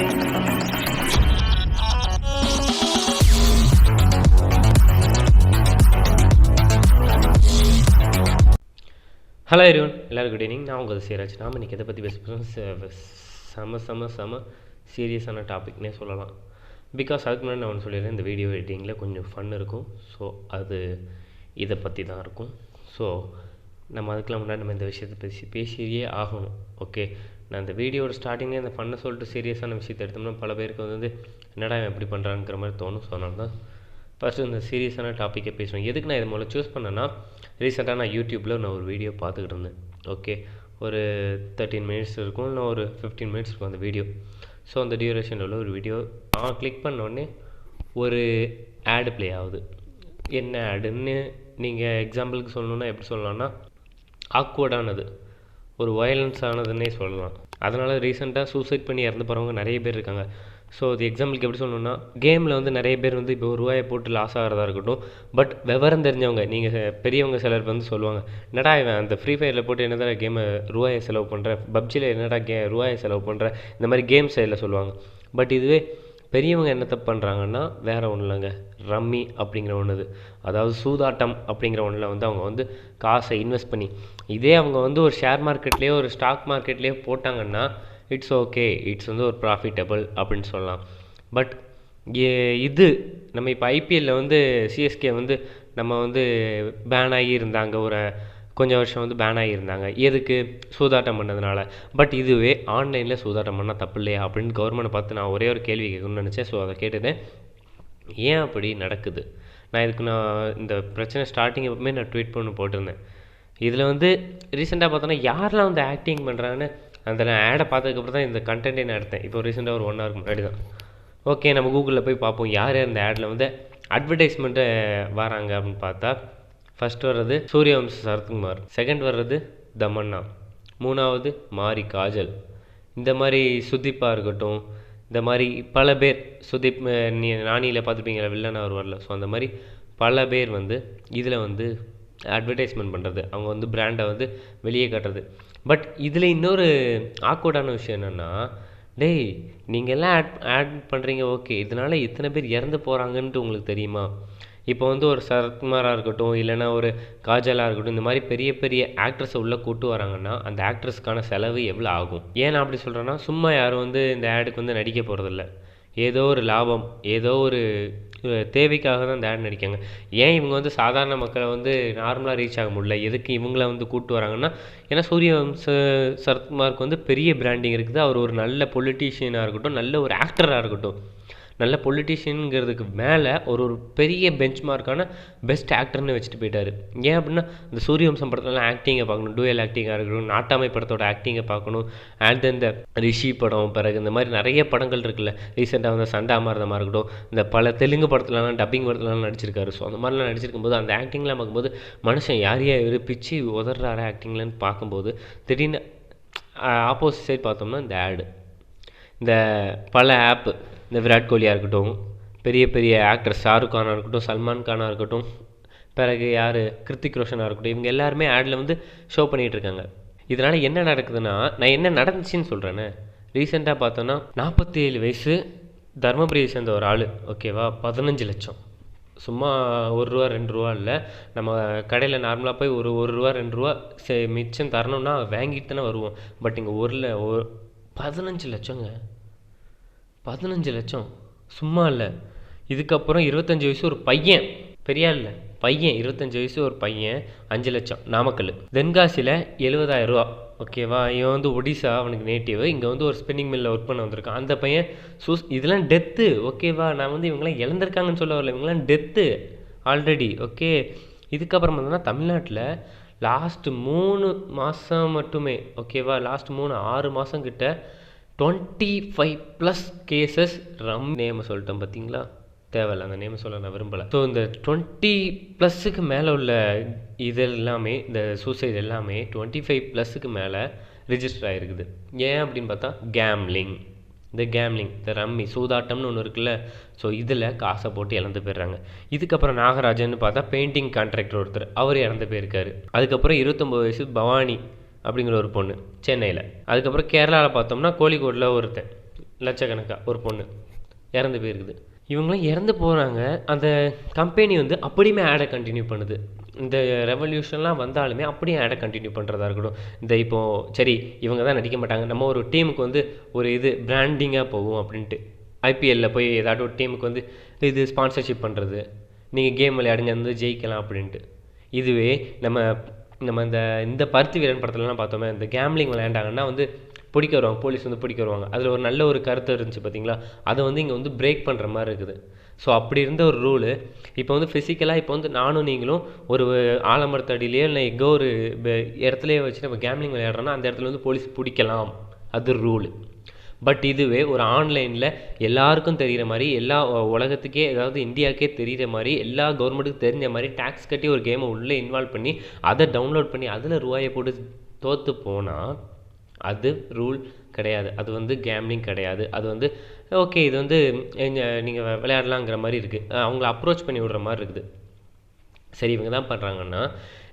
Hello everyone, எல்லாரும் good evening. நான் உங்கள் Athisayaraj. நாம் இன்றைக்கி எதை பற்றி பேச போகிறோம்? செம சீரியஸான டாபிக்னே சொல்லலாம். பிகாஸ் அதுக்கு முன்னாடி நான் ஒன்று சொல்லிடுறேன், இந்த வீடியோ எடிட்டிங்கில் கொஞ்சம் ஃபன் இருக்கும். ஸோ அது இதை பற்றி தான் இருக்கும். ஸோ நம்ம அதுக்கெலாம் முன்னாடி நம்ம இந்த விஷயத்தை பேசியே ஆகணும். ஓகே, நான் இந்த வீடியோட ஸ்டார்டிங்கே இந்த ஃபன்னை சொல்லிட்டு சீரியஸான விஷயத்தை எடுத்தோம்னா பல பேருக்கு வந்து என்னடா இவன் எப்படி பண்ணுறாங்கிற மாதிரி தோணும். ஸோ அதனால தான் ஃபஸ்ட்டு இந்த சீரியஸான டாப்பிக்கை பேசுவேன். எதுக்கு நான் இதை முதல்ல சூஸ் பண்ணேன்னா, ரீசெண்டாக நான் யூடியூப்பில் நான் ஒரு வீடியோ பார்த்துக்கிட்டு இருந்தேன். ஓகே, ஒரு 13 மினிட்ஸ் இருக்கும், இல்லை ஒரு 15 மினிட்ஸ் இருக்கும் அந்த வீடியோ. ஸோ அந்த டியூரேஷனில் உள்ள ஒரு வீடியோ கிளிக் பண்ணோடனே ஒரு ஆடு ப்ளே ஆகுது. என்ன ஆடுன்னு நீங்கள் எக்ஸாம்பிளுக்கு சொல்லணுன்னா எப்படி சொல்லலாம்னா, ஆக்வர்டானது, ஒரு வயலன்ஸ் ஆனதுன்னே சொல்லலாம். அதனால் ரீசெண்டாக சூசைட் பண்ணி இறந்து போகிறவங்க நிறைய பேர் இருக்காங்க. ஸோ அது எக்ஸாம்பிளுக்கு எப்படி சொல்லணும்னா, கேமில் வந்து நிறைய பேர் வந்து இப்போ ரூபாயை போட்டு லாஸ் ஆகிறதா இருக்கட்டும். பட் விவரம் தெரிஞ்சவங்க, நீங்கள் பெரியவங்க சிலர் வந்து சொல்லுவாங்க, என்னடா இவன் அந்த ஃப்ரீ ஃபயரில் போட்டு என்னடா கேமை ரூபாயை செலவு பண்ணுற, பப்ஜியில் என்னடா ரூபாயை செலவு பண்ணுற, இந்த மாதிரி கேம் சைடில் சொல்லுவாங்க. பட் இதுவே பெரியவங்க என்ன தப்பு பண்ணுறாங்கன்னா, வேறு ஒன்றும் இல்லைங்க, ரம்மி அப்படிங்கிற ஒன்று, அதாவது சூதாட்டம் அப்படிங்கிற ஒன்றில் வந்து அவங்க வந்து காசை இன்வெஸ்ட் பண்ணி, இதே அவங்க வந்து ஒரு ஷேர் மார்க்கெட்லேயோ ஒரு ஸ்டாக் மார்க்கெட்லேயோ போட்டாங்கன்னா இட்ஸ் ஓகே, இட்ஸ் வந்து ஒரு ப்ராஃபிட்டபிள் அப்படின்னு சொல்லலாம். பட் இது நம்ம இப்போ ஐபிஎல்லில் வந்து சிஎஸ்கே வந்து நம்ம வந்து பேன் ஆகி இருந்தாங்க, ஒரு கொஞ்சம் வருஷம் வந்து பேன் ஆகியிருந்தாங்க. எதுக்கு? சூதாட்டம் பண்ணதுனால. பட் இதுவே ஆன்லைனில் சூதாட்டம் பண்ணால் தப்பு இல்லையா அப்படின்னு கவர்மெண்ட்டை பார்த்து நான் ஒரே ஒரு கேள்வி கேட்கணும்னு நினச்சேன். ஸோ அதை கேட்டுட்டேன், ஏன் அப்படி நடக்குது. நான் இந்த பிரச்சனை ஸ்டார்டிங் எப்பவுமே நான் ட்வீட் பண்ணி போட்டிருந்தேன். இதில் வந்து ரீசெண்டாக பார்த்தோன்னா யாரெல்லாம் வந்து ஆக்டிங் பண்ணுறாங்கன்னு அந்த நான் ஆடை பார்த்ததுக்கப்புறம் தான் இந்த கண்டென்ட்டே நான் எடுத்தேன். இப்போ ரீசெண்டாக ஒரு 1 ஹவருக்கு முன்னாடி தான். ஓகே, நம்ம கூகுளில் போய் பார்ப்போம் யார் யார் இந்த ஆடில் வந்து அட்வர்டைஸ்மெண்ட்டை வராங்க அப்படின்னு பார்த்தா, ஃபஸ்ட் வர்றது சூரியவம்ச சரத்குமார், செகண்ட் வர்றது தமன்னா, மூணாவது மாரி காஜல், இந்த மாதிரி சுதீப்பாக இருக்கட்டும், இந்த மாதிரி பல பேர், சுதீப் நானியில் பார்த்துருப்பீங்களா, வில்லனாக அவர் வரல. ஸோ அந்த மாதிரி பல பேர் வந்து இதில் வந்து அட்வர்டைஸ்மெண்ட் பண்ணுறது, அவங்க வந்து பிராண்டை வந்து வெளியே காட்டுறது. பட் இதில் இன்னொரு ஆக்வர்டான விஷயம் என்னென்னா, டேய் நீங்கள் எல்லாம் ஆட் பண்ணுறீங்க, ஓகே, இதனால் இத்தனை பேர் இறந்து போகிறாங்கன்ட்டு உங்களுக்கு தெரியுமா? இப்போ வந்து ஒரு சரத்குமாராக இருக்கட்டும், இல்லைனா ஒரு காஜலாக இருக்கட்டும், இந்த மாதிரி பெரிய பெரிய ஆக்ட்ரஸை உள்ளே கூட்டு வராங்கன்னா அந்த ஆக்ட்ரஸ்க்கான செலவு எவ்வளோ ஆகும்? ஏன் நான் அப்படி சொல்கிறேன்னா, சும்மா யாரும் வந்து இந்த ஆடுக்கு வந்து நடிக்க போகிறதில்ல. ஏதோ ஒரு லாபம், ஏதோ ஒரு தேவைக்காக தான் இந்த ஆட் நடிக்காங்க. ஏன் இவங்க வந்து சாதாரண மக்களை வந்து நார்மலாக ரீச் ஆக முடியல, எதுக்கு இவங்கள வந்து கூப்பிட்டு வராங்கன்னா, ஏன்னா சூரியவம்ச சரத்குமாருக்கு வந்து பெரிய பிராண்டிங் இருக்குது. அவர் ஒரு நல்ல பொலிட்டீஷியனாக இருக்கட்டும், நல்ல ஒரு ஆக்டராக இருக்கட்டும், நல்ல பொலிட்டீஷியனுங்கிறதுக்கு மேலே ஒரு பெரிய பெஞ்ச் மார்க்கான பெஸ்ட் ஆக்டர்னு வச்சுட்டு போயிட்டார். ஏன் அப்படின்னா, இந்த சூரியவம்சம் படத்துலலாம் ஆக்டிங்கை பார்க்கணும், டூயல் ஆக்டிங்காக இருக்கட்டும், நாட்டாமை படத்தோட ஆக்டிங்கை பார்க்கணும், அண்ட் இந்த ரிஷி படம், பிறகு இந்த மாதிரி நிறைய படங்கள் இருக்குல்ல, ரீசெண்டாக வந்து சண்டாமாரதமாக இருக்கட்டும், இந்த பல தெலுங்கு படத்துலலாம் டப்பிங் படத்துலலாம் நடிச்சிருக்காரு. ஸோ அந்த மாதிரிலாம் நடிச்சிருக்கும்போது அந்த ஆக்டிங்லாம் பார்க்கும்போது மனுஷன் யார் யார் பிச்சு உதறாரு ஆக்டிங்லன்னு பார்க்கும்போது, திடீர்னு ஆப்போசிட் சைட் பார்த்தோம்னா இந்த ஆடு, இந்த பல ஆப்பு, இந்த விராட் கோலியாக இருக்கட்டும், பெரிய பெரிய ஆக்டர் ஷாருக் கானாக இருக்கட்டும், சல்மான் கானாக இருக்கட்டும், பிறகு யார் கிருத்திக் ரோஷனாக இருக்கட்டும், இவங்க எல்லாருமே ஆடில் வந்து ஷோ பண்ணிகிட்ருக்காங்க. இதனால் என்ன நடக்குதுன்னா, நான் என்ன நடந்துச்சின்னு சொல்கிறேன்னு, ரீசெண்டாக பார்த்தோன்னா 47 வயசு தர்மபுரியை சேர்ந்த ஒரு ஆள், ஓகேவா, 15 லட்சம். சும்மா ₹1 ₹2 இல்லை, நம்ம கடையில் நார்மலாக போய் ஒரு ₹1 ₹2 மிச்சம் தரணும்னா வாங்கிட்டு தானே வருவோம். பட் இங்கே 15 லட்சங்க, 15 லட்சம் சும்மா இல்லை. இதுக்கப்புறம் 25 வயசு ஒரு பையன், பெரியா இல்லை பையன், 25 வயசு ஒரு பையன் 5 லட்சம். நாமக்கல் தென்காசியில் 70,000 ஓகேவா. இவன் வந்து ஒடிசா, அவனுக்கு நேட்டிவ், இங்கே வந்து ஒரு ஸ்பின்னிங் மில்லில் ஒர்க் பண்ண வந்திருக்கான். அந்த பையன் இதெல்லாம் டெத்து, ஓகேவா. நான் வந்து இவங்கெல்லாம் இழந்திருக்காங்கன்னு சொல்ல வரல, இவங்கெல்லாம் டெத்து ஆல்ரெடி. ஓகே, இதுக்கப்புறம் பார்த்தோன்னா தமிழ்நாட்டில் லாஸ்ட்டு 3 மாதம் மட்டுமே, ஓகேவா, லாஸ்ட் 6 மாதம் கிட்ட 25+ கேசஸ். நேமை சொல்லிட்டேன் பார்த்தீங்களா, தேவையில்லை அந்த நேமை சொல்ல நான் விரும்பலை. ஸோ இந்த 20+ மேலே உள்ள இது எல்லாமே, இந்த சூசைட் எல்லாமே 25+ மேலே ரிஜிஸ்டர் ஆகிருக்குது. ஏன் அப்படின்னு பார்த்தா, கேம்லிங், இந்த ரம்மி சூதாட்டம்னு ஒன்று இருக்குல்ல. ஸோ இதில் காசை போட்டு இழந்து போயிடுறாங்க. இதுக்கப்புறம் நாகராஜன் பார்த்தா பெயிண்டிங் கான்ட்ராக்டர் ஒருத்தர், அவர் இறந்து போயிருக்காரு. அதுக்கப்புறம் 29 வயசு பவானி அப்படிங்கிற ஒரு பொண்ணு சென்னையில். அதுக்கப்புறம் கேரளாவில் பார்த்தோம்னா கோழிக்கோட்டில் ஒருத்தன் லட்சக்கணக்காக ஒரு பொண்ணு இறந்து போயிருக்குது. இவங்களாம் இறந்து போகிறாங்க. அந்த கம்பெனி வந்து அப்படியுமே ஆடை கண்டினியூ பண்ணுது. இந்த ரெவல்யூஷன்லாம் வந்தாலுமே அப்படியே ஆடை கண்டினியூ பண்ணுறதா இருக்கட்டும். இந்த இப்போது சரி இவங்க தான் நடிக்க மாட்டாங்க, நம்ம ஒரு டீமுக்கு வந்து ஒரு இது பிராண்டிங்காக போகும் அப்படின்ட்டு ஐபிஎல்லில் போய் ஏதாட்டும் ஒரு டீமுக்கு வந்து இது ஸ்பான்சர்ஷிப் பண்ணுறது, நீங்கள் கேம் விளையாடுங்க வந்து ஜெயிக்கலாம் அப்படின்ட்டு. இதுவே நம்ம நம்ம இந்த பருத்தி வீரன் படத்துலலாம் பார்த்தோமே, இந்த கேம்லிங் விளையாண்டாங்கன்னா வந்து பிடிக்க வருவாங்க, போலீஸ் வந்து பிடிக்க வருவாங்க. அதில் ஒரு நல்ல ஒரு கருத்து இருந்துச்சு பார்த்தீங்களா, அதை வந்து இங்கே வந்து பிரேக் பண்ணுற மாதிரி இருக்குது. ஸோ அப்படி இருந்த ஒரு ரூலு இப்போ வந்து ஃபிசிக்கலாக இப்போ வந்து நானும் நீங்களும் ஒரு ஆலமரத்தடியிலையோ இல்லை எங்கோ ஒரு இடத்துலையோ வச்சு நம்ம கேம்லிங் விளையாடுறோன்னா அந்த இடத்துல வந்து போலீஸ் பிடிக்கலாம், அது ரூலு. பட் இதுவே ஒரு ஆன்லைனில் எல்லாருக்கும் தெரிகிற மாதிரி, எல்லா உலகத்துக்கே அதாவது இந்தியாவுக்கே தெரிகிற மாதிரி, எல்லா கவர்மெண்ட்டுக்கும் தெரிஞ்ச மாதிரி டேக்ஸ் கட்டி ஒரு கேமை உள்ளே இன்வால்வ் பண்ணி அதை டவுன்லோட் பண்ணி அதில் ரூபாயை போட்டு தோற்று போனால் அது ரூல் கிடையாது, அது வந்து கேம்லிங் கிடையாது. அது வந்து ஓகே இது வந்து நீங்கள் விளையாடலாங்கிற மாதிரி இருக்குது, அவங்கள அப்ரோச் பண்ணி விடுற மாதிரி இருக்குது. சரி இவங்க தான் பண்ணுறாங்கன்னா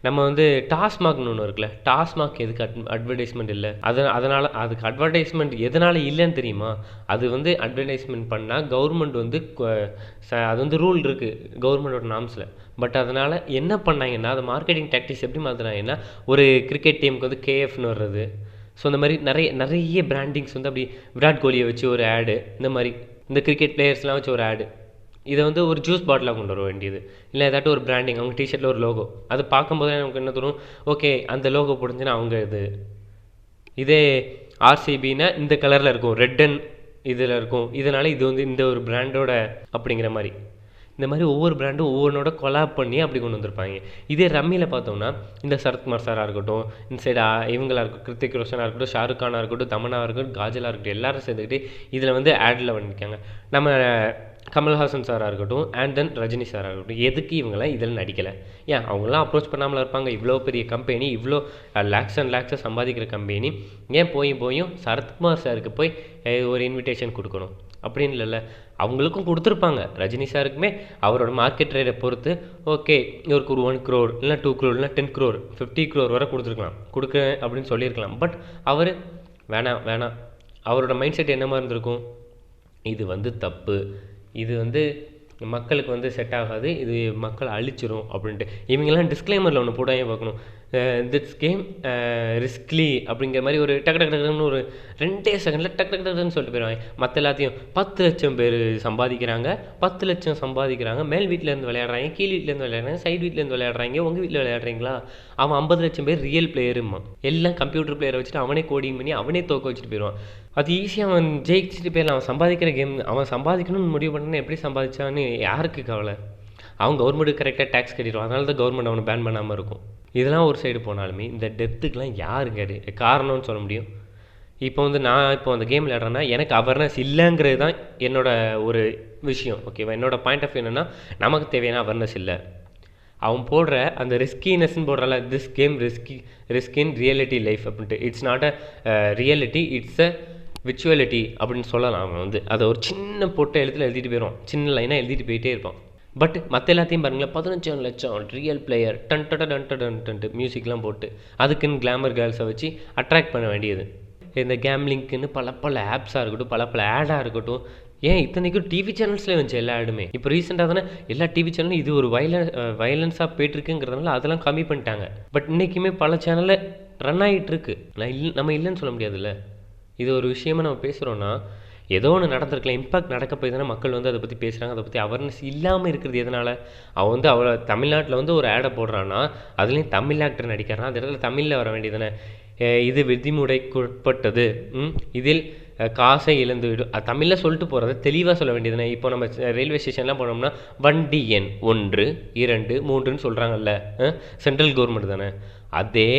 நம்ம வந்து டாஸ்மாக்னு ஒன்று இருக்குல்ல, டாஸ்மாக் எதுக்கு அட்வர்டைஸ்மெண்ட் இல்லை, அதனால் அதுக்கு அட்வர்டைஸ்மெண்ட் எதனால் இல்லைன்னு தெரியுமா? அது வந்து அட்வர்டைஸ்மெண்ட் பண்ணால் கவர்மெண்ட் வந்து அது வந்து ரூல் இருக்குது கவர்மெண்டோட நாம்ஸில். பட் அதனால் என்ன பண்ணாங்கன்னா அது மார்க்கெட்டிங் டாக்டிக்ஸ் எப்படி மாற்றினாங்கன்னா, ஒரு கிரிக்கெட் டீமுக்கு வந்து கேஎஃப்னு வர்றது, ஸோ இந்த மாதிரி நிறைய பிராண்டிங்ஸ் வந்து அப்படி விராட் கோலியை வச்சு ஒரு ஆடு, இந்த மாதிரி இந்த கிரிக்கெட் பிளேயர்ஸ்லாம் வச்சு ஒரு ஆடு, இதை வந்து ஒரு ஜூஸ் பாட்டிலாக கொண்டு வர வேண்டியது, இல்லை ஏதாட்டும் ஒரு பிராண்டிங் அவங்க டிஷர்ட்டில் ஒரு லோகோ, அது பார்க்கும்போது நமக்கு என்ன தோணும், ஓகே அந்த லோகோ போட்டுச்சுன்னா அவங்க இதே ஆர்சிபின்னா இந்த கலரில் இருக்கும், ரெட் அண்ட் இதில் இருக்கும், இதனால் இது வந்து இந்த ஒரு பிராண்டோட அப்படிங்கிற மாதிரி. இந்த மாதிரி ஒவ்வொரு பிராண்டும் ஒவ்வொன்றோட கொலாப் பண்ணி அப்படி கொண்டு வந்திருப்பாங்க. இதே ரம்மியில் பார்த்தோம்னா இந்த சரத்குமார் சாராக இருக்கட்டும், இந்த சைடு இவங்களாக இருக்கட்டும், கிருத்திக் ரோஷனாக இருக்கட்டும், ஷாருக் கானாக இருக்கட்டும், தமனாக இருக்கட்டும், காஜலாக இருக்கட்டும், எல்லாரும் சேர்ந்துக்கிட்டு இதில் வந்து ஆடில் பண்ணியிருக்காங்க. நம்ம கமல்ஹாசன் சாராக இருக்கட்டும் அண்ட் தென் ரஜினி சாராக இருக்கட்டும், எதுக்கு இவங்களாம் இதில் நடிக்கலை? ஏன் அவங்களாம் அப்ரோச் பண்ணாமல் இருப்பாங்க? இவ்வளோ பெரிய கம்பெனி, இவ்வளோ லேக்ஸ் அண்ட் லேக்ஸை சம்பாதிக்கிற கம்பெனி, ஏன் போயும் சரத்குமார் சாருக்கு போய் ஒரு இன்விடேஷன் கொடுக்கணும் அப்படின்னு இல்லைல்ல. அவங்களுக்கும் கொடுத்துருப்பாங்க, ரஜினி சாருக்குமே அவரோட மார்க்கெட் ரேட்டை பொறுத்து ஓகே இவருக்கு ஒரு 1 crore இல்லை 2 crore இல்லை 10 crore 50 crore வரை கொடுக்குறேன் அப்படின்னு சொல்லியிருக்கலாம். பட் அவர் வேணாம் அவரோட மைண்ட் செட் என்னமா இருந்திருக்கும், இது வந்து தப்பு, இது வந்து மக்களுக்கு வந்து செட் ஆகாது, இது மக்களை அழிச்சிரும் அப்படின்ட்டு. இவங்கெல்லாம் டிஸ்க்ளைமரில் ஒன்று போடாமே பார்க்கணும், திட்ஸ் கேம் ரிஸ்க்லி அப்படிங்கிற மாதிரி ஒரு டக்குன்னு ஒரு 2 செகண்டில் டக்குன்னு சொல்லிட்டு போயிடுவாங்க. மற்ற எல்லாத்தையும் 10 லட்சம் பேர் சம்பாதிக்கிறாங்க, 10 லட்சம் சம்பாதிக்கிறாங்க, மேல் வீட்டிலேருந்து விளையாடுறாங்க, கீழ் வீட்டிலேருந்து விளையாடுறாங்க, சைடு வீட்டிலேருந்து விளையாடுறாங்க, உங்கள் வீட்டில் விளையாடுறீங்களா? அவன் 50 லட்சம் பேர் ரியல் பிளேயருமா, எல்லாம் கம்ப்யூட்டர் பிளேயரை வச்சுட்டு அவனே கோடிங் பண்ணி அவனே தோக்க வச்சுட்டு போயிடுவான். அது ஈஸியாக அவன் ஜெயிச்சுட்டு போயிடலாம். அவன் சம்பாதிக்கிற கேம் அவன் சம்பாதிக்கணும்னு முடிவு பண்ணான்னு எப்படி சம்பாதிச்சான்னு யாருக்கு கவலை? அவன் கவர்மெண்ட்டுக்கு கரெக்டாக டேக்ஸ் கட்டிடுவான், அதனால தான் கவர்மெண்ட் அவனை பேன் பண்ணாமல் இருக்கும். இதெல்லாம் ஒரு சைடு போனாலுமே இந்த டெத்துக்கெலாம் யாருங்க காரணம்னு சொல்ல முடியும்? இப்போ வந்து நான் அந்த கேம் விளையாடுறேன்னா எனக்கு அவேர்னஸ் இல்லைங்கிறது தான் என்னோட ஒரு விஷயம். ஓகேவா? என்னோட பாயிண்ட் ஆஃப் வியூ என்னென்னா, நமக்கு தேவையான அவேர்னஸ் இல்லை. அவன் போடுற அந்த ரிஸ்கினஸ்ன்னு போடுறால, this game risk in reality life அப்படின்ட்டு, it's not a reality, it's a virtuality அப்படின்னு சொல்லலாம். அவன் வந்து அதை ஒரு சின்ன பொட்டை எழுத்துல எழுதிட்டு போயிடுவான், சின்ன லைனாக எழுதிட்டு போயிட்டே இருப்பான். பட் மற்ற எல்லாத்தையும் பாருங்களேன், 15 லட்சம் ரியல் பிளேயர் டன்ட்டு மியூசிக்லாம் போட்டு அதுக்குன்னு கிளாமர் கேர்ள்ஸை வச்சு அட்ராக்ட் பண்ண வேண்டியது. இந்த கேம்லிங்க்குன்னு பல ஆப்ஸாக இருக்கட்டும், பல ஆடாக இருக்கட்டும், ஏன் இத்தனைக்கும் டிவி சேனல்ஸ்லேயே வந்துச்சு எல்லா ஆடுமே. இப்போ ரீசெண்டாக தானே எல்லா டிவி சேனலும் இது ஒரு வயலன்ஸாக போயிட்டுருக்குங்கிறதுனால அதெல்லாம் கம்மி பண்ணிட்டாங்க. பட் இன்றைக்குமே பல சேனலில் ரன் ஆகிட்டு இருக்கு. நம்ம இல்லைன்னு சொல்ல முடியாதுல்ல. இது ஒரு விஷயமா நம்ம பேசுகிறோன்னா ஏதோ ஒன்று நடந்திருக்கலாம், இம்பாக்ட் நடக்க போய் தானே மக்கள் வந்து அதை பற்றி பேசுகிறாங்க. அதை பற்றி அவேர்னஸ் இல்லாமல் இருக்கிறது எதனால்? அவன் வந்து அவளை தமிழ்நாட்டில் வந்து ஒரு ஆடை போடுறான்னா அதுலேயும் தமிழ் ஆக்டர் நடிக்கிறான், அந்த இடத்துல தமிழில் வர வேண்டியது தானே. இது விதிமுறைக்குட்பட்டது, இதில் காசை இழந்து விடும், தமிழில் சொல்லிட்டு போகிறத தெளிவாக சொல்ல வேண்டியதுனே. இப்போ நம்ம ரயில்வே ஸ்டேஷன்லாம் போனோம்னா வண்டி எண் 1 2 3ன்னு சொல்கிறாங்கல்ல, சென்ட்ரல் கவர்மெண்ட் தானே. அதே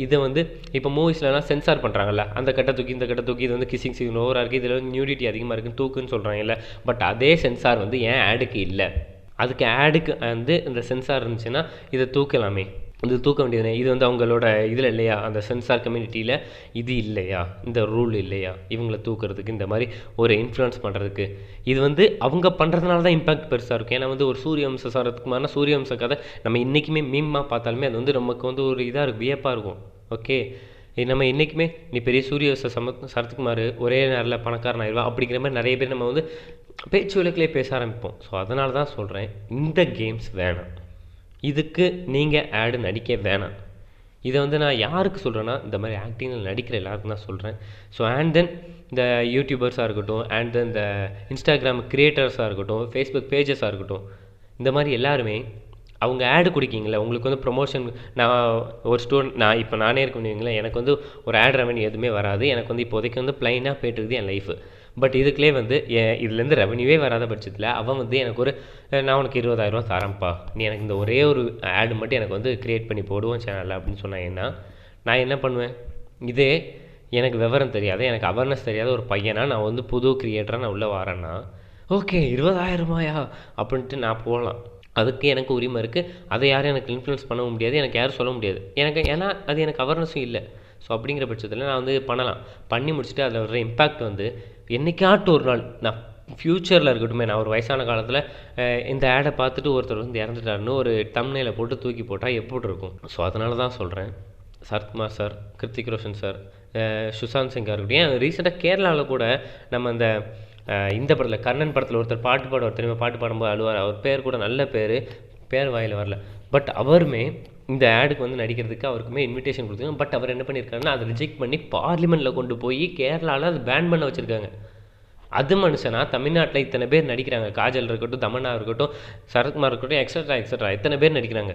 இதை வந்து இப்போ மூவிஸ்லாம் சென்சார் பண்ணுறாங்கல்ல, அந்த கட்டை தூக்கி இந்த கட்டை தூக்கி, இது வந்து கிசிங் சீன் ஓவராக இருக்குது, இதில் வந்து நியூடிட்டி அதிகமாக இருக்குன்னு தூக்குன்னு சொல்கிறாங்கல்ல. பட் அதே சென்சார் வந்து ஏன் ஆடுக்கு இல்லை? அதுக்கு ஆடுக்கு வந்து இந்த சென்சார் இருந்துச்சுன்னா இதை தூக்கலாமே, இது தூக்க வேண்டியதுனே. இது வந்து அவங்களோட இதில் இல்லையா, அந்த சென்சார் கம்யூனிட்டியில் இது இல்லையா, இந்த ரூல் இல்லையா இவங்களை தூக்குறதுக்கு, இந்த மாதிரி ஒரு இன்ஃப்ளூயன்ஸ் பண்ணுறதுக்கு? இது வந்து அவங்க பண்ணுறதுனால தான் இம்பாக்ட் பெருசாக இருக்கும். ஏன்னா வந்து ஒரு சூரியவம்ச சரத்குமார்னா சூரியவம்ச கதை நம்ம இன்றைக்குமே மீமாக பார்த்தாலுமே அது வந்து நமக்கு வந்து ஒரு இதாக இருக்கும், வியப்பாக இருக்கும். ஓகே, நம்ம என்றைக்குமே நீ பெரிய சூரிய சரத்குமார் ஒரே நேரில் பணக்காரன் ஆயிடுவா அப்படிங்கிற மாதிரி நிறைய பேர் நம்ம வந்து பேச்சு வழக்கிலே பேச ஆரம்பிப்போம். ஸோ அதனால தான் சொல்கிறேன், இந்த கேம்ஸ் வேணாம். இதுக்கு நீங்கள் ஆடு நடிக்க வேணாம். இதை வந்து நான் யாருக்கு சொல்கிறேன்னா, இந்த மாதிரி ஆக்டிங்கில் நடிக்கிற எல்லாருக்கும் தான் சொல்கிறேன். ஸோ அண்ட் தென் இந்த யூடியூபர்ஸாக இருக்கட்டும், அண்ட் தென் இந்த இன்ஸ்டாகிராம் க்ரியேட்டர்ஸாக இருக்கட்டும், ஃபேஸ்புக் பேஜஸாக இருக்கட்டும், இந்த மாதிரி எல்லாருமே அவங்க ஆடு குடிக்கிங்களே, உங்களுக்கு வந்து ப்ரொமோஷன். நான் ஒரு ஸ்டூடெண்ட், நான் இப்போ நானே இருக்கணுங்களேன், எனக்கு வந்து ஒரு ஆட் ரெவன்யூ எதுவுமே வராது. எனக்கு வந்து இப்போதைக்கு வந்து ப்ளைனாக போய்ட்டுருக்குது என் லைஃபு. பட் இதுக்குள்ளே வந்து இதுலேருந்து ரெவன்யூவே வராத பட்சத்தில் அவன் வந்து எனக்கு ஒரு நான் உனக்கு 20,000 தரேன்ப்பா, நீ எனக்கு இந்த ஒரே ஒரு ஆடு மட்டும் எனக்கு வந்து க்ரியேட் பண்ணி போடுவோம் சேனலில் அப்படின்னு சொன்னாங்கன்னா நான் என்ன பண்ணுவேன்? இதே எனக்கு விவரம் தெரியாத, எனக்கு அவேர்னஸ் தெரியாத ஒரு பையனா நான் வந்து புது க்ரியேட்டராக நான் உள்ளே வரேன்னா, ஓகே 20,000 அப்படின்ட்டு நான் போகலாம். அதுக்கு எனக்கு உரிமை இருக்குது. அதை யாரும் எனக்கு இன்ஃப்ளூயன்ஸ் பண்ணவும் முடியாது, எனக்கு யாரும் சொல்ல முடியாது. ஏன்னா அது எனக்கு அவேர்னஸும் இல்லை. ஸோ அப்படிங்கிற பட்சத்தில் நான் வந்து பண்ணலாம். பண்ணி முடிச்சுட்டு அதில் வர இம்பேக்ட் வந்து என்றைக்காட்டும் ஒரு நாள், நான் ஃப்யூச்சரில் இருக்கட்டுமே, நான் ஒரு வயசான காலத்தில் இந்த ஆடை பார்த்துட்டு ஒருத்தர் வந்து இறந்துட்டாருன்னு ஒரு தம்ப்நெயிலை போட்டு தூக்கி போட்டால் எப்படி இருக்கும்? ஸோ அதனால தான் சொல்கிறேன், சரத்குமார் சார், கிருத்திக் ரோஷன் சார், சுஷாந்த் சிங்காக இருக்கட்டும், ஏன் ரீசெண்டாக கேரளாவில் கூட நம்ம இந்த படத்தில் கர்ணன் படத்தில் ஒருத்தர் பாட்டு பாடுவார் தெரியுமா? பாட்டு பாடும்போது அழுவார். அவர் பேர் கூட நல்ல பேர் வாயில் வரல. பட் அவருமே இந்த ஆடுக்கு வந்து நடிக்கிறதுக்கு அவருக்குமே இன்விடேஷன் கொடுத்துருக்காங்க. பட் அவர் என்ன பண்ணியிருக்காருன்னா, அதை ரிஜெக்ட் பண்ணி பார்லிமெண்ட்டில் கொண்டு போய் கேரளாவில் அது பேன் பண்ண வச்சுருக்காங்க. அது மனுஷனா? தமிழ்நாட்டில் இத்தனை பேர் நடிக்கிறாங்க. காஜல் இருக்கட்டும், தமன்னா இருக்கட்டும், சரத்குமார் இருக்கட்டும், எக்ஸட்ரா எத்தனை பேர் நடிக்கிறாங்க.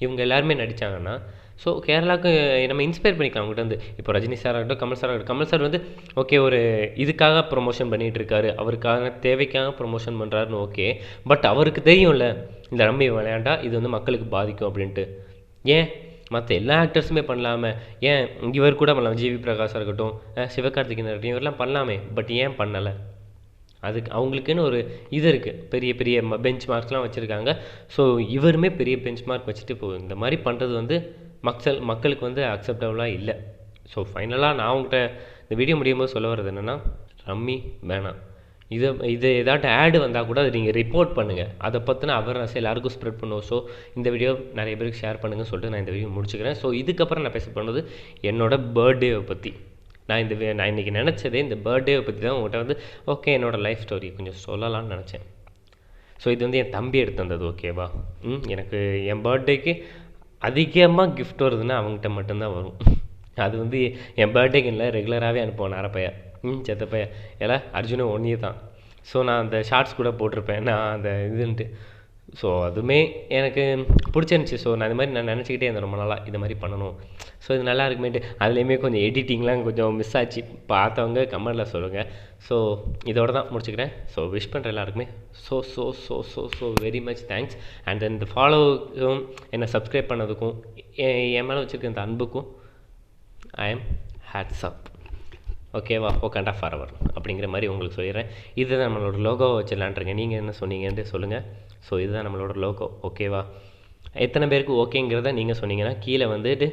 இவங்க எல்லாருமே நடித்தாங்கன்னா, ஸோ கேரளாவுக்கு நம்ம இன்ஸ்பயர் பண்ணிக்கலாம் அவங்ககிட்ட வந்து. இப்போ ரஜினி சார் ஆகட்டும், கமல் சார் ஆகட்டும். கமல் சார் வந்து ஓகே ஒரு இதுக்காக ப்ரொமோஷன் பண்ணிகிட்டு இருக்காரு, அவருக்காக தேவைக்காக ப்ரொமோஷன் பண்ணுறாருன்னு ஓகே. பட் அவருக்கு தெரியும்ல இந்த ரம்மி விளையாண்டா இது வந்து மக்களுக்கு பாதிக்கும் அப்படின்ட்டு. ஏன் மற்ற எல்லா ஆக்டர்ஸுமே பண்ணலாமே? ஏன் இவர் கூட பண்ணலாம், ஜிவி பிரகாஷாக இருக்கட்டும், சிவகார்த்திகேயன் இருக்கட்டும், இவரெல்லாம் பண்ணலாமே. பட் ஏன் பண்ணலை? அதுக்கு அவங்களுக்குன்னு ஒரு இது இருக்குது, பெரிய பெரிய பெஞ்ச் மார்க்ஸ்லாம் வச்சுருக்காங்க. ஸோ இவருமே பெரிய பெஞ்ச் மார்க் வச்சுட்டு இப்போ இந்த மாதிரி பண்ணுறது வந்து மக்களுக்கு வந்து அக்செப்டபுளாக இல்லை. ஸோ ஃபைனலாக நான் அவங்ககிட்ட இந்த வீடியோ முடியும் போது சொல்ல வர்றது என்னென்னா, ரம்மி வேணாம். இது ஏதாட்டும் ஆடு வந்தால் கூட அதை நீங்கள் ரிப்போர்ட் பண்ணுங்கள். அதை பற்றின அவேர்னஸ் எல்லாருக்கும் ஸ்ப்ரெட் பண்ணுவோம். ஸோ இந்த வீடியோ நிறைய பேருக்கு ஷேர் பண்ணுங்கன்னு சொல்லிட்டு நான் இந்த வீடியோ முடிச்சுக்கிறேன். ஸோ இதுக்கப்புறம் நான் பேச போனது என்னோடய பர்த்டேவை பற்றி. நான் இன்றைக்கி நினச்சதே இந்த பர்த்டேவை பற்றி தான் உங்கள்கிட்ட வந்து ஓகே என்னோடய லைஃப் ஸ்டோரி கொஞ்சம் சொல்லலாம்னு நினச்சேன். ஸோ இது வந்து என் தம்பி எடுத்து வந்தது. ஓகேவா? எனக்கு என் பர்த்டேக்கு அதிகமாக கிஃப்ட் வருதுன்னா அவங்ககிட்ட மட்டும்தான் வரும். அது வந்து என் பர்த்டேக்கு இல்லை, ரெகுலராகவே அனுப்புவேன். அரைப்பையா செத்தப்பையா எல்லாம் அர்ஜுனும் ஒன்றே தான். ஸோ நான் அந்த ஷார்ட்ஸ் கூட போட்டிருப்பேன் நான் அந்த இதுன்ட்டு. ஸோ அதுவுமே எனக்கு பிடிச்சிருந்துச்சி. ஸோ நான் இது மாதிரி நான் நினச்சிக்கிட்டே இருந்தேன் ரொம்ப நாளாக இது மாதிரி பண்ணணும். ஸோ இது நல்லா இருக்குமேட்டு அதுலேயுமே கொஞ்சம் எடிட்டிங்லாம் கொஞ்சம் மிஸ் ஆச்சு. பார்த்தவங்க கமெண்டில் சொல்லுங்கள். ஸோ இதோட தான் முடிச்சுக்கிறேன். ஸோ விஷ் பண்ணுற எல்லாருக்குமே so very much thanks. And then இந்த ஃபாலோவுக்கும் என்னை சப்ஸ்கிரைப் பண்ணதுக்கும் என் மேலே வச்சுருக்க இந்த அன்புக்கும் ஐ எம் ஹேட்ஸ் அப். ஓகேவா? ஓகேண்டா ஃபார்வர் அப்படிங்கிற மாதிரி உங்களுக்கு சொல்லிடுறேன். இதுதான் நம்மளோட லோகோவை வச்சிடலான்ட்ருங்க. நீங்கள் என்ன சொன்னீங்கன்ட்டு சொல்லுங்கள். ஸோ இதுதான் நம்மளோட லோகோ. ஓகேவா? எத்தனை பேருக்கு ஓகேங்கிறத நீங்கள் சொன்னீங்கன்னா கீழே வந்துட்டு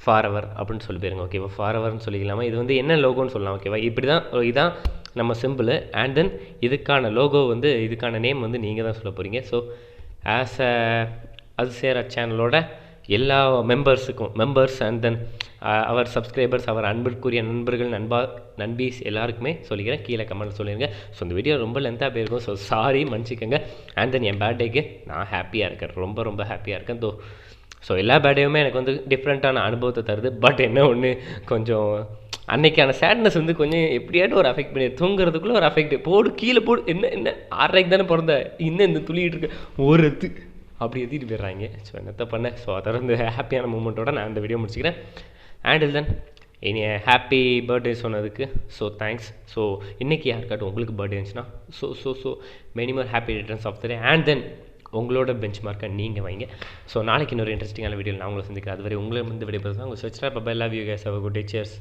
ஃபார்வர் அப்படின்னு சொல்லி போயிருங்க. ஓகேவா? ஃபார்வர்னு சொல்லிக்கலாமா? இது வந்து என்ன லோகோன்னு சொல்லலாம். ஓகேவா? இப்படி தான் இதான் நம்ம சிம்பிள். அண்ட் தென் இதுக்கான லோகோ வந்து இதுக்கான நேம் வந்து நீங்கள் தான் சொல்ல போகிறீங்க. ஸோ ஆஸ் அதிசயராஜ் சேனலோட எல்லா மெம்பர்ஸ் அண்ட் தென் அவர் சப்ஸ்கிரைபர்ஸ், அவர் அன்பிற்குரிய நண்பர்கள், நண்பீஸ் எல்லாருக்குமே சொல்லிக்கிறேன். கீழே கமெண்ட் சொல்லிடுங்க. ஸோ இந்த வீடியோ ரொம்ப லென்த்தாக போயிருக்கும். ஸோ சாரி, மன்னிச்சிக்கோங்க. அண்ட் தென் என் பர்த்டேக்கு நான் ஹாப்பியாக இருக்கேன், ரொம்ப ஹாப்பியாக இருக்கேன். ஸோ எல்லா பர்த்டேவுமே எனக்கு வந்து டிஃப்ரெண்ட்டான அனுபவத்தை தருது. பட் என்ன ஒன்று, கொஞ்சம் அன்னைக்கான சேட்னஸ் வந்து கொஞ்சம் எப்படியாட்டும் ஒரு அஃபெக்ட் பண்ணி தூங்குறதுக்குள்ளே ஒரு அஃபெக்ட் கீழே போடு. என்ன 6:30 தானே பிறந்த, இன்னும் இந்த துளிகிட்டு இருக்கு ஒரு அப்படி ஏற்றிட்டு போயிடுறாங்க. ஸோ என்னத்தை பண்ண. ஸோ அதை வந்து ஹாப்பியான மூமெண்ட்டோட நான் இந்த வீடியோ முடிச்சுக்கிறேன். அண்ட் தென் இனி ஹாப்பி பர்த்டே சொன்னதுக்கு ஸோ தேங்க்ஸ். ஸோ இன்றைக்கி யாருக்காட்டும் உங்களுக்கு பர்த்டே இருந்துச்சுன்னா so many more happy returns of the day. And then உங்களோட பெஞ்ச் மார்க்கை நீங்கள் வைங்க. ஸோ நாளைக்கு இன்னொரு இன்ட்ரெஸ்டிங்கான வீடியோ நான் உங்களை சந்திக்கிறேன். அதுவரை உங்களை வந்து விடைபெறுது தான் உங்கள் சர்ச். Bye love you guys. Have a good day. Cheers.